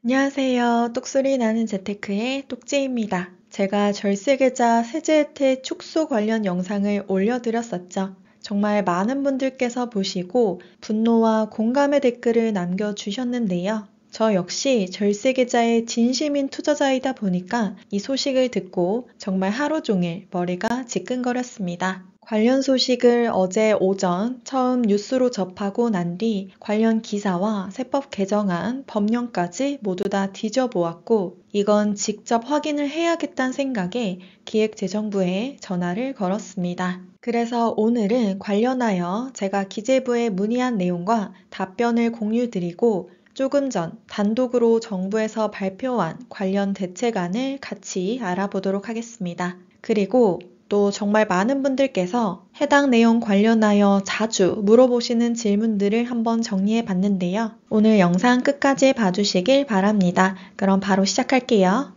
안녕하세요. 똑소리 나는 재테크의 똑재입니다. 제가 절세계좌 세제 혜택 축소 관련 영상을 올려드렸었죠. 정말 많은 분들께서 보시고 분노와 공감의 댓글을 남겨주셨는데요. 저 역시 절세계좌의 진심인 투자자이다 보니까 이 소식을 듣고 정말 하루 종일 머리가 지끈거렸습니다. 관련 소식을 어제 오전 처음 뉴스로 접하고 난 뒤 관련 기사와 세법 개정안, 법령까지 모두 다 뒤져보았고 이건 직접 확인을 해야겠다는 생각에 기획재정부에 전화를 걸었습니다. 그래서 오늘은 관련하여 제가 기재부에 문의한 내용과 답변을 공유드리고 조금 전 단독으로 정부에서 발표한 관련 대책안을 같이 알아보도록 하겠습니다. 그리고 또 정말 많은 분들께서 해당 내용 관련하여 자주 물어보시는 질문들을 한번 정리해 봤는데요. 오늘 영상 끝까지 봐주시길 바랍니다. 그럼 바로 시작할게요.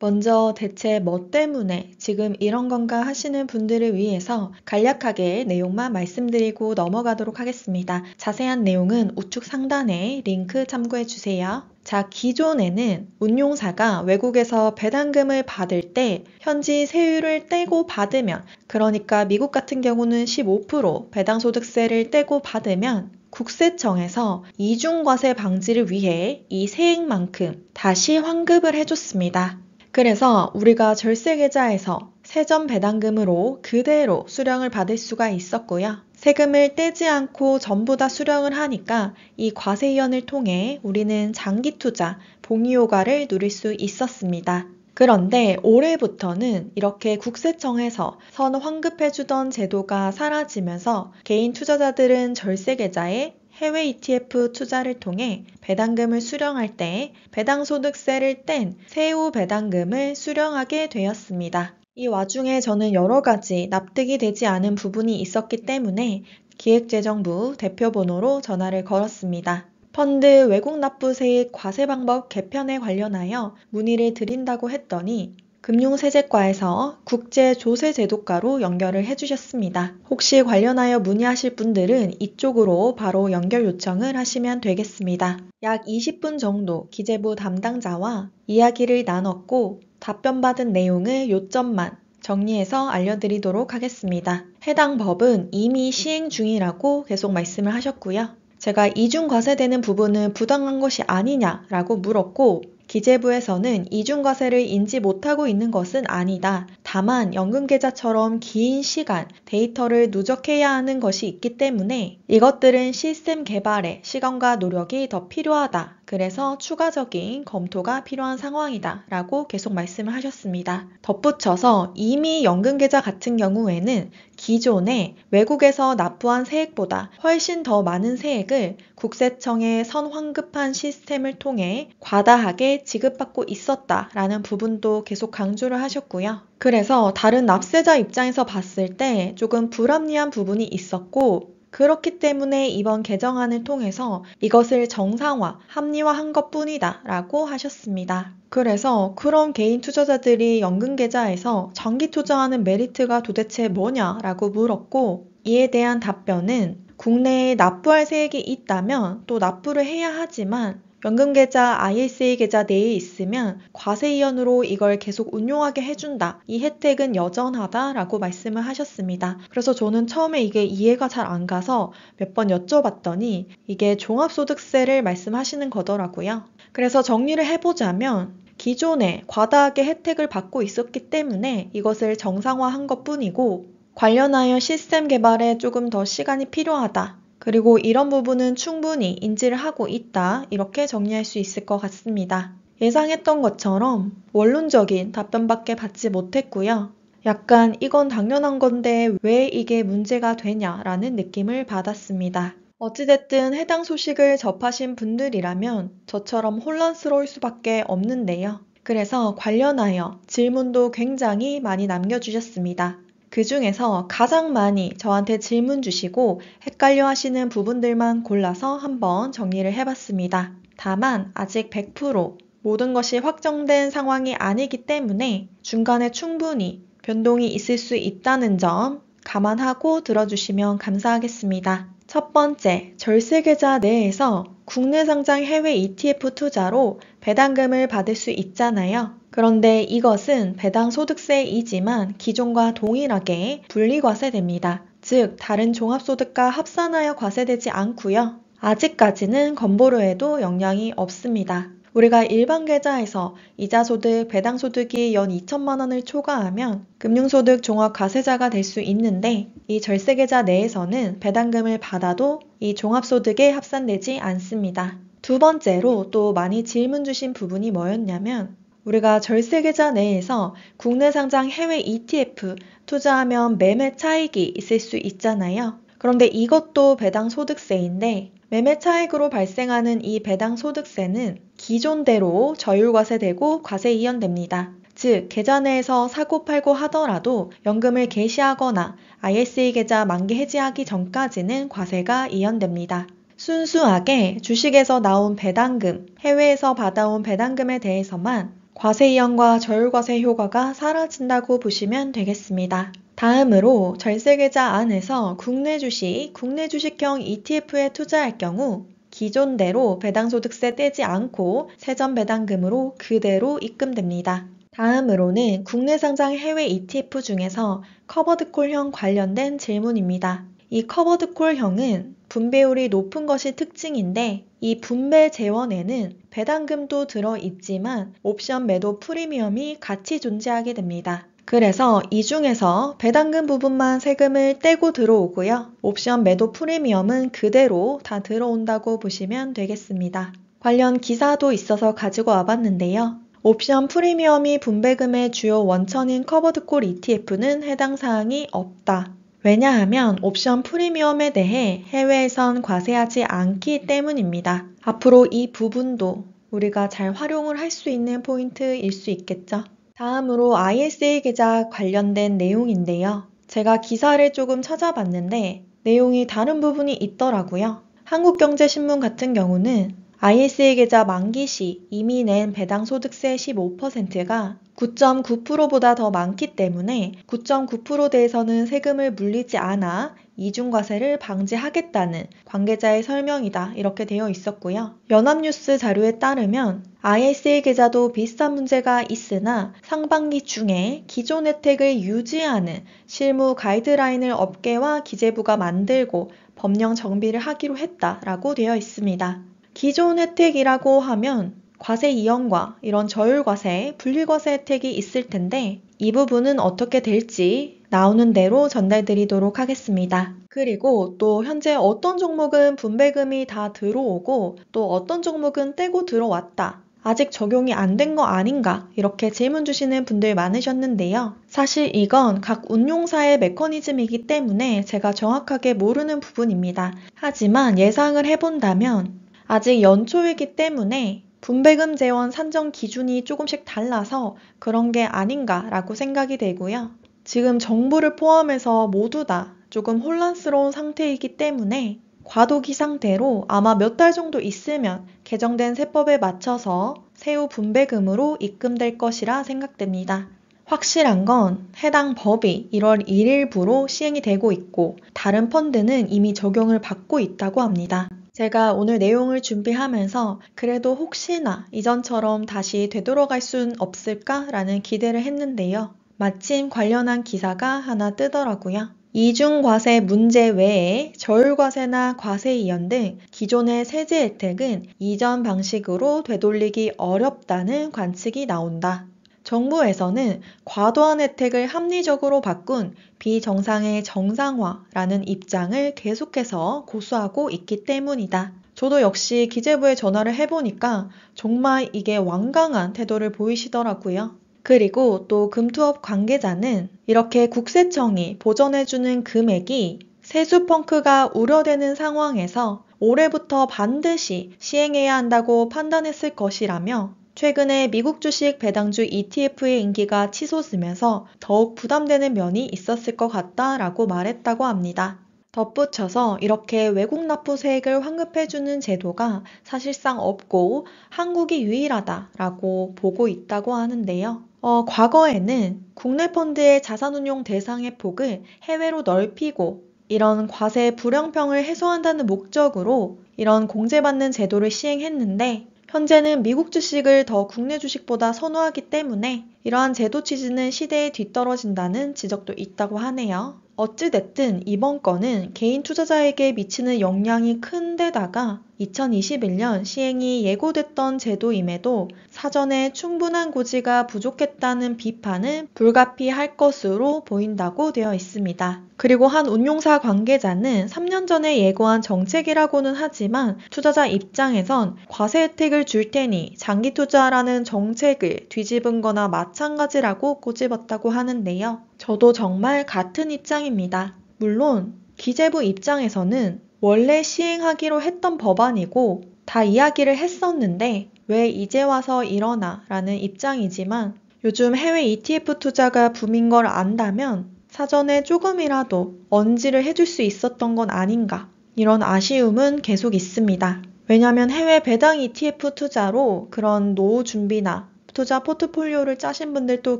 먼저 대체 뭐 때문에 지금 이런 건가 하시는 분들을 위해서 간략하게 내용만 말씀드리고 넘어가도록 하겠습니다. 자세한 내용은 우측 상단에 링크 참고해 주세요. 자, 기존에는 운용사가 외국에서 배당금을 받을 때 현지 세율을 떼고 받으면, 그러니까 미국 같은 경우는 15% 배당소득세를 떼고 받으면 국세청에서 이중과세 방지를 위해 이 세액만큼 다시 환급을 해줬습니다. 그래서 우리가 절세계좌에서 세전 배당금으로 그대로 수령을 받을 수가 있었고요. 세금을 떼지 않고 전부 다 수령을 하니까 이 과세이연을 통해 우리는 장기 투자, 복리효과를 누릴 수 있었습니다. 그런데 올해부터는 이렇게 국세청에서 선 환급해주던 제도가 사라지면서 개인 투자자들은 절세계좌에 해외 ETF 투자를 통해 배당금을 수령할 때 배당소득세를 뗀 세후 배당금을 수령하게 되었습니다. 이 와중에 저는 여러 가지 납득이 되지 않은 부분이 있었기 때문에 기획재정부 대표번호로 전화를 걸었습니다. 펀드 외국 납부세액 과세 방법 개편에 관련하여 문의를 드린다고 했더니 금융세제과에서 국제조세제도과로 연결을 해주셨습니다. 혹시 관련하여 문의하실 분들은 이쪽으로 바로 연결 요청을 하시면 되겠습니다. 약 20분 정도 기재부 담당자와 이야기를 나눴고 답변받은 내용을 요점만 정리해서 알려드리도록 하겠습니다. 해당 법은 이미 시행 중이라고 계속 말씀을 하셨고요. 제가 이중과세되는 부분은 부당한 것이 아니냐라고 물었고 기재부에서는 이중과세를 인지 못하고 있는 것은 아니다. 다만 연금계좌처럼 긴 시간 데이터를 누적해야 하는 것이 있기 때문에 이것들은 시스템 개발에 시간과 노력이 더 필요하다. 그래서 추가적인 검토가 필요한 상황이다 라고 계속 말씀을 하셨습니다. 덧붙여서 이미 연금계좌 같은 경우에는 기존에 외국에서 납부한 세액보다 훨씬 더 많은 세액을 국세청에 선환급한 시스템을 통해 과다하게 지급받고 있었다라는 부분도 계속 강조를 하셨고요. 그래서 다른 납세자 입장에서 봤을 때 조금 불합리한 부분이 있었고 그렇기 때문에 이번 개정안을 통해서 이것을 정상화, 합리화한 것뿐이다 라고 하셨습니다. 그래서 그런 개인 투자자들이 연금계좌에서 장기 투자하는 메리트가 도대체 뭐냐라고 물었고 이에 대한 답변은 국내에 납부할 세액이 있다면 또 납부를 해야 하지만 연금계좌 ISA 계좌 내에 있으면 과세이연으로 이걸 계속 운용하게 해준다. 이 혜택은 여전하다라고 말씀을 하셨습니다. 그래서 저는 처음에 이게 이해가 잘 안 가서 몇 번 여쭤봤더니 이게 종합소득세를 말씀하시는 거더라고요. 그래서 정리를 해보자면 기존에 과다하게 혜택을 받고 있었기 때문에 이것을 정상화한 것뿐이고 관련하여 시스템 개발에 조금 더 시간이 필요하다. 그리고 이런 부분은 충분히 인지를 하고 있다. 이렇게 정리할 수 있을 것 같습니다. 예상했던 것처럼 원론적인 답변밖에 받지 못했고요. 약간 이건 당연한 건데 왜 이게 문제가 되냐라는 느낌을 받았습니다. 어찌됐든 해당 소식을 접하신 분들이라면 저처럼 혼란스러울 수밖에 없는데요. 그래서 관련하여 질문도 굉장히 많이 남겨주셨습니다. 그 중에서 가장 많이 저한테 질문 주시고 헷갈려 하시는 부분들만 골라서 한번 정리를 해봤습니다. 다만 아직 100% 모든 것이 확정된 상황이 아니기 때문에 중간에 충분히 변동이 있을 수 있다는 점 감안하고 들어주시면 감사하겠습니다. 첫 번째, 절세계좌 내에서 국내 상장 해외 ETF 투자로 배당금을 받을 수 있잖아요. 그런데 이것은 배당 소득세이지만 기존과 동일하게 분리과세됩니다. 즉, 다른 종합소득과 합산하여 과세되지 않고요. 아직까지는 건보료에도 영향이 없습니다. 우리가 일반 계좌에서 이자소득, 배당소득이 연 2천만 원을 초과하면 금융소득 종합과세자가 될 수 있는데 이 절세계좌 내에서는 배당금을 받아도 이 종합소득에 합산되지 않습니다. 두 번째로 또 많이 질문 주신 부분이 뭐였냐면 우리가 절세계좌 내에서 국내 상장 해외 ETF 투자하면 매매 차익이 있을 수 있잖아요. 그런데 이것도 배당소득세인데 매매 차익으로 발생하는 이 배당소득세는 기존대로 저율과세되고 과세 이연됩니다. 즉, 계좌 내에서 사고 팔고 하더라도 연금을 개시하거나 ISA 계좌 만기 해지하기 전까지는 과세가 이연됩니다. 순수하게 주식에서 나온 배당금, 해외에서 받아온 배당금에 대해서만 과세 이연과 저율과세 효과가 사라진다고 보시면 되겠습니다. 다음으로 절세계좌 안에서 국내 주식형 ETF에 투자할 경우 기존대로 배당소득세 떼지 않고 세전 배당금으로 그대로 입금됩니다. 다음으로는 국내 상장 해외 ETF 중에서 커버드콜형 관련된 질문입니다. 이 커버드콜형은 분배율이 높은 것이 특징인데 이 분배 재원에는 배당금도 들어있지만 옵션 매도 프리미엄이 같이 존재하게 됩니다. 그래서 이 중에서 배당금 부분만 세금을 떼고 들어오고요. 옵션 매도 프리미엄은 그대로 다 들어온다고 보시면 되겠습니다. 관련 기사도 있어서 가지고 와봤는데요. 옵션 프리미엄이 분배금의 주요 원천인 커버드콜 ETF는 해당 사항이 없다. 왜냐하면 옵션 프리미엄에 대해 해외에선 과세하지 않기 때문입니다. 앞으로 이 부분도 우리가 잘 활용을 할 수 있는 포인트일 수 있겠죠. 다음으로 ISA 계좌 관련된 내용인데요. 제가 기사를 조금 찾아봤는데 내용이 다른 부분이 있더라고요. 한국경제신문 같은 경우는 ISA 계좌 만기 시 이미 낸 배당소득세 15%가 9.9%보다 더 많기 때문에 9.9%대에서는 세금을 물리지 않아 이중과세를 방지하겠다는 관계자의 설명이다 이렇게 되어 있었고요. 연합뉴스 자료에 따르면 ISA 계좌도 비슷한 문제가 있으나 상반기 중에 기존 혜택을 유지하는 실무 가이드라인을 업계와 기재부가 만들고 법령 정비를 하기로 했다라고 되어 있습니다. 기존 혜택이라고 하면 과세 이연과 이런 저율과세, 분리과세 혜택이 있을 텐데 이 부분은 어떻게 될지 나오는 대로 전달드리도록 하겠습니다. 그리고 또 현재 어떤 종목은 분배금이 다 들어오고 또 어떤 종목은 떼고 들어왔다. 아직 적용이 안 된 거 아닌가? 이렇게 질문 주시는 분들 많으셨는데요. 사실 이건 각 운용사의 메커니즘이기 때문에 제가 정확하게 모르는 부분입니다. 하지만 예상을 해본다면 아직 연초이기 때문에 분배금 재원 산정 기준이 조금씩 달라서 그런 게 아닌가라고 생각이 되고요. 지금 정부를 포함해서 모두 다 조금 혼란스러운 상태이기 때문에 과도기 상태로 아마 몇 달 정도 있으면 개정된 세법에 맞춰서 세후 분배금으로 입금될 것이라 생각됩니다. 확실한 건 해당 법이 1월 1일부로 시행이 되고 있고 다른 펀드는 이미 적용을 받고 있다고 합니다. 제가 오늘 내용을 준비하면서 그래도 혹시나 이전처럼 다시 되돌아갈 순 없을까라는 기대를 했는데요. 마침 관련한 기사가 하나 뜨더라고요. 이중과세 문제 외에 저율과세나 과세이연 등 기존의 세제 혜택은 이전 방식으로 되돌리기 어렵다는 관측이 나온다. 정부에서는 과도한 혜택을 합리적으로 바꾼 비정상의 정상화라는 입장을 계속해서 고수하고 있기 때문이다. 저도 역시 기재부에 전화를 해보니까 정말 이게 완강한 태도를 보이시더라고요. 그리고 또 금투업 관계자는 이렇게 국세청이 보전해주는 금액이 세수 펑크가 우려되는 상황에서 올해부터 반드시 시행해야 한다고 판단했을 것이라며 최근에 미국 주식 배당주 ETF의 인기가 치솟으면서 더욱 부담되는 면이 있었을 것 같다라고 말했다고 합니다. 덧붙여서 이렇게 외국 납부세액을 환급해주는 제도가 사실상 없고 한국이 유일하다라고 보고 있다고 하는데요. 과거에는 국내 펀드의 자산운용 대상의 폭을 해외로 넓히고 이런 과세 불형평을 해소한다는 목적으로 이런 공제받는 제도를 시행했는데 현재는 미국 주식을 더 국내 주식보다 선호하기 때문에 이러한 제도 취지는 시대에 뒤떨어진다는 지적도 있다고 하네요. 어찌됐든 이번 건은 개인 투자자에게 미치는 영향이 큰 데다가 2021년 시행이 예고됐던 제도임에도 사전에 충분한 고지가 부족했다는 비판은 불가피할 것으로 보인다고 되어 있습니다. 그리고 한 운용사 관계자는 3년 전에 예고한 정책이라고는 하지만 투자자 입장에선 과세 혜택을 줄 테니 장기 투자라는 정책을 뒤집은 거나 마찬가지라고 꼬집었다고 하는데요. 저도 정말 같은 입장입니다. 물론 기재부 입장에서는 원래 시행하기로 했던 법안이고 다 이야기를 했었는데 왜 이제 와서 이러나 라는 입장이지만 요즘 해외 ETF 투자가 붐인 걸 안다면 사전에 조금이라도 언지를 해줄 수 있었던 건 아닌가 이런 아쉬움은 계속 있습니다. 왜냐하면 해외 배당 ETF 투자로 그런 노후 준비나 투자 포트폴리오를 짜신 분들도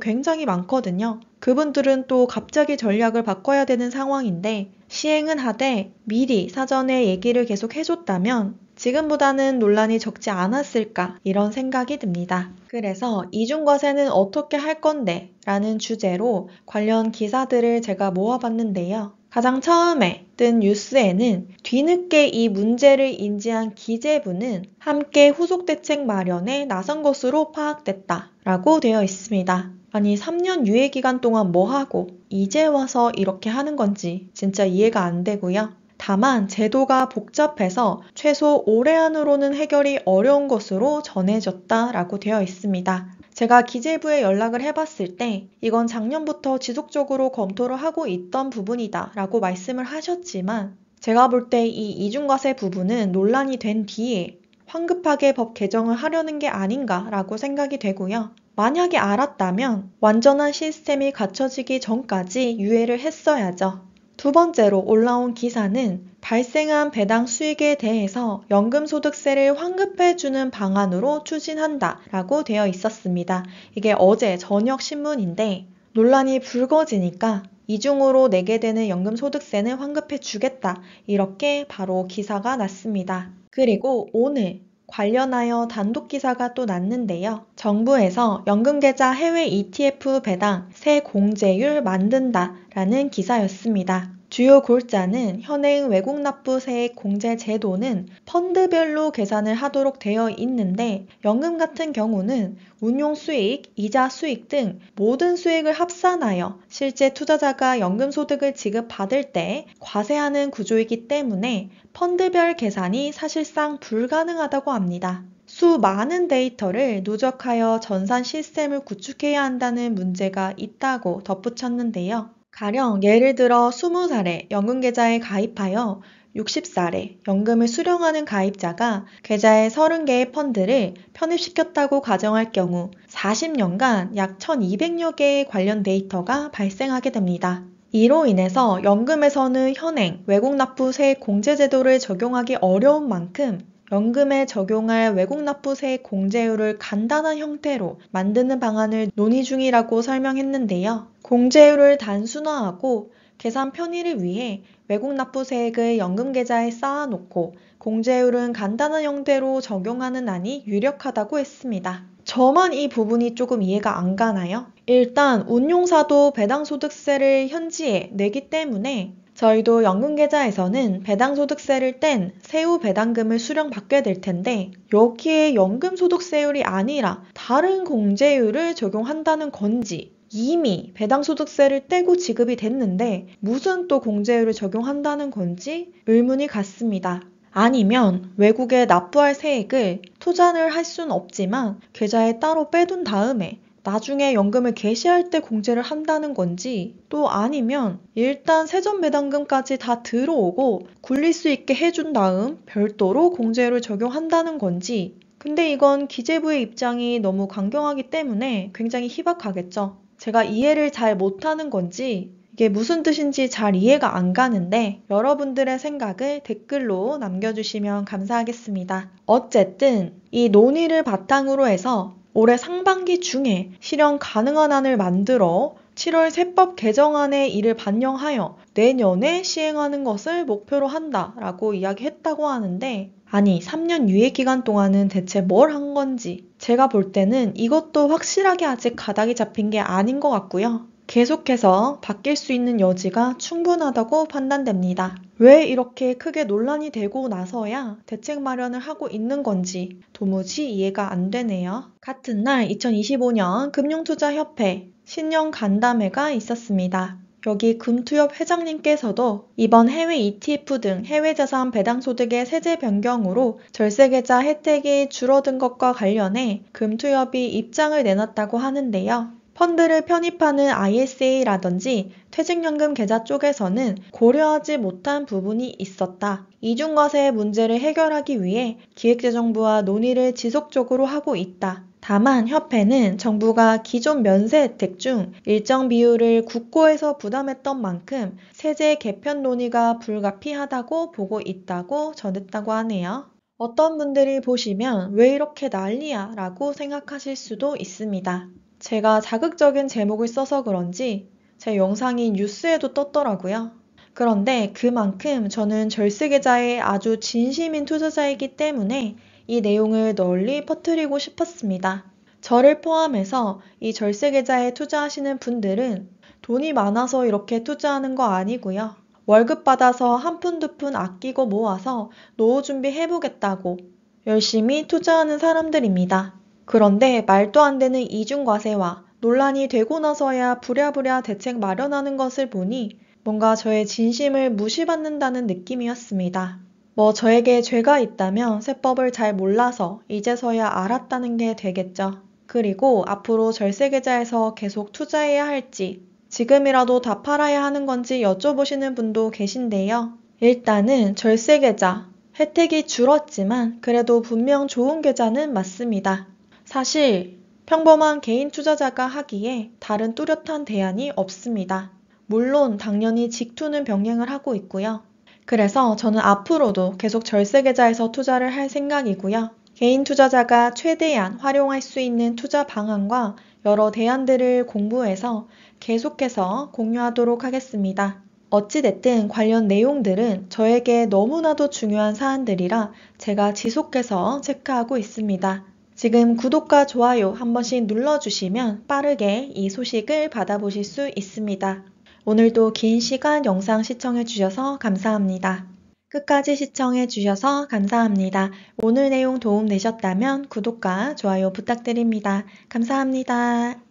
굉장히 많거든요. 그분들은 또 갑자기 전략을 바꿔야 되는 상황인데 시행은 하되 미리 사전에 얘기를 계속 해줬다면 지금보다는 논란이 적지 않았을까 이런 생각이 듭니다. 그래서 이중과세는 어떻게 할 건데? 라는 주제로 관련 기사들을 제가 모아봤는데요. 가장 처음에 뜬 뉴스에는 뒤늦게 이 문제를 인지한 기재부는 함께 후속 대책 마련에 나선 것으로 파악됐다 라고 되어 있습니다. 아니 3년 유예 기간 동안 뭐 하고 이제 와서 이렇게 하는 건지 진짜 이해가 안 되고요. 다만 제도가 복잡해서 최소 올해 안으로는 해결이 어려운 것으로 전해졌다라고 되어 있습니다. 제가 기재부에 연락을 해봤을 때 이건 작년부터 지속적으로 검토를 하고 있던 부분이다 라고 말씀을 하셨지만 제가 볼 때 이 이중과세 부분은 논란이 된 뒤에 황급하게 법 개정을 하려는 게 아닌가 라고 생각이 되고요. 만약에 알았다면 완전한 시스템이 갖춰지기 전까지 유예를 했어야죠. 두 번째로 올라온 기사는 발생한 배당 수익에 대해서 연금소득세를 환급해주는 방안으로 추진한다 라고 되어 있었습니다. 이게 어제 저녁 신문인데 논란이 불거지니까 이중으로 내게 되는 연금소득세는 환급해주겠다 이렇게 바로 기사가 났습니다. 그리고 오늘 관련하여 단독 기사가 또 났는데요. 정부에서 연금계좌 해외 ETF 배당 세 공제율 만든다 라는 기사였습니다. 주요 골자는 현행 외국납부세액 공제 제도는 펀드별로 계산을 하도록 되어 있는데 연금 같은 경우는 운용 수익, 이자 수익 등 모든 수익을 합산하여 실제 투자자가 연금 소득을 지급받을 때 과세하는 구조이기 때문에 펀드별 계산이 사실상 불가능하다고 합니다. 수많은 데이터를 누적하여 전산 시스템을 구축해야 한다는 문제가 있다고 덧붙였는데요. 가령 예를 들어 20살에 연금계좌에 가입하여 60살에 연금을 수령하는 가입자가 계좌에 30개의 펀드를 편입시켰다고 가정할 경우 40년간 약 1200여 개의 관련 데이터가 발생하게 됩니다. 이로 인해서 연금에서는 현행 외국납부세 공제제도를 적용하기 어려운 만큼 연금에 적용할 외국납부세 공제율을 간단한 형태로 만드는 방안을 논의 중이라고 설명했는데요. 공제율을 단순화하고 계산 편의를 위해 외국납부세액을 연금계좌에 쌓아놓고 공제율은 간단한 형태로 적용하는 안이 유력하다고 했습니다. 저만 이 부분이 조금 이해가 안 가나요? 일단 운용사도 배당소득세를 현지에 내기 때문에 저희도 연금계좌에서는 배당소득세를 뗀 세후 배당금을 수령받게 될 텐데 여기에 연금소득세율이 아니라 다른 공제율을 적용한다는 건지 이미 배당소득세를 떼고 지급이 됐는데 무슨 또 공제율을 적용한다는 건지 의문이 갔습니다. 아니면 외국에 납부할 세액을 투자를 할 수는 없지만 계좌에 따로 빼둔 다음에 나중에 연금을 개시할 때 공제를 한다는 건지 또 아니면 일단 세전 배당금까지 다 들어오고 굴릴 수 있게 해준 다음 별도로 공제율을 적용한다는 건지 근데 이건 기재부의 입장이 너무 강경하기 때문에 굉장히 희박하겠죠. 제가 이해를 잘 못하는 건지 이게 무슨 뜻인지 잘 이해가 안 가는데 여러분들의 생각을 댓글로 남겨주시면 감사하겠습니다. 어쨌든 이 논의를 바탕으로 해서 올해 상반기 중에 실현 가능한 안을 만들어 7월 세법 개정안에 이를 반영하여 내년에 시행하는 것을 목표로 한다라고 이야기했다고 하는데, 아니, 3년 유예 기간 동안은 대체 뭘 한 건지 제가 볼 때는 이것도 확실하게 아직 가닥이 잡힌 게 아닌 것 같고요. 계속해서 바뀔 수 있는 여지가 충분하다고 판단됩니다. 왜 이렇게 크게 논란이 되고 나서야 대책 마련을 하고 있는 건지 도무지 이해가 안 되네요. 같은 날 2025년 금융투자협회 신년 간담회가 있었습니다. 여기 금투협 회장님께서도 이번 해외 ETF 등 해외 자산 배당 소득의 세제 변경으로 절세계좌 혜택이 줄어든 것과 관련해 금투협이 입장을 내놨다고 하는데요. 펀드를 편입하는 ISA라든지 퇴직연금 계좌 쪽에서는 고려하지 못한 부분이 있었다. 이중과세 문제를 해결하기 위해 기획재정부와 논의를 지속적으로 하고 있다. 다만 협회는 정부가 기존 면세 혜택 중 일정 비율을 국고에서 부담했던 만큼 세제 개편 논의가 불가피하다고 보고 있다고 전했다고 하네요. 어떤 분들이 보시면 왜 이렇게 난리야 라고 생각하실 수도 있습니다. 제가 자극적인 제목을 써서 그런지 제 영상이 뉴스에도 떴더라고요. 그런데 그만큼 저는 절세계좌에 아주 진심인 투자자이기 때문에 이 내용을 널리 퍼뜨리고 싶었습니다. 저를 포함해서 이 절세계좌에 투자하시는 분들은 돈이 많아서 이렇게 투자하는 거 아니고요. 월급 받아서 한 푼 두 푼 아끼고 모아서 노후 준비해보겠다고 열심히 투자하는 사람들입니다. 그런데 말도 안 되는 이중과세와 논란이 되고 나서야 부랴부랴 대책 마련하는 것을 보니 뭔가 저의 진심을 무시받는다는 느낌이었습니다. 뭐 저에게 죄가 있다면 세법을 잘 몰라서 이제서야 알았다는 게 되겠죠. 그리고 앞으로 절세계좌에서 계속 투자해야 할지 지금이라도 다 팔아야 하는 건지 여쭤보시는 분도 계신데요. 일단은 절세계좌 혜택이 줄었지만 그래도 분명 좋은 계좌는 맞습니다. 사실 평범한 개인 투자자가 하기에 다른 뚜렷한 대안이 없습니다. 물론 당연히 직투는 병행을 하고 있고요. 그래서 저는 앞으로도 계속 절세계좌에서 투자를 할 생각이고요. 개인 투자자가 최대한 활용할 수 있는 투자 방안과 여러 대안들을 공부해서 계속해서 공유하도록 하겠습니다. 어찌됐든 관련 내용들은 저에게 너무나도 중요한 사안들이라 제가 지속해서 체크하고 있습니다. 지금 구독과 좋아요 한 번씩 눌러주시면 빠르게 이 소식을 받아보실 수 있습니다. 오늘도 긴 시간 영상 시청해주셔서 감사합니다. 끝까지 시청해주셔서 감사합니다. 오늘 내용 도움 되셨다면 구독과 좋아요 부탁드립니다. 감사합니다.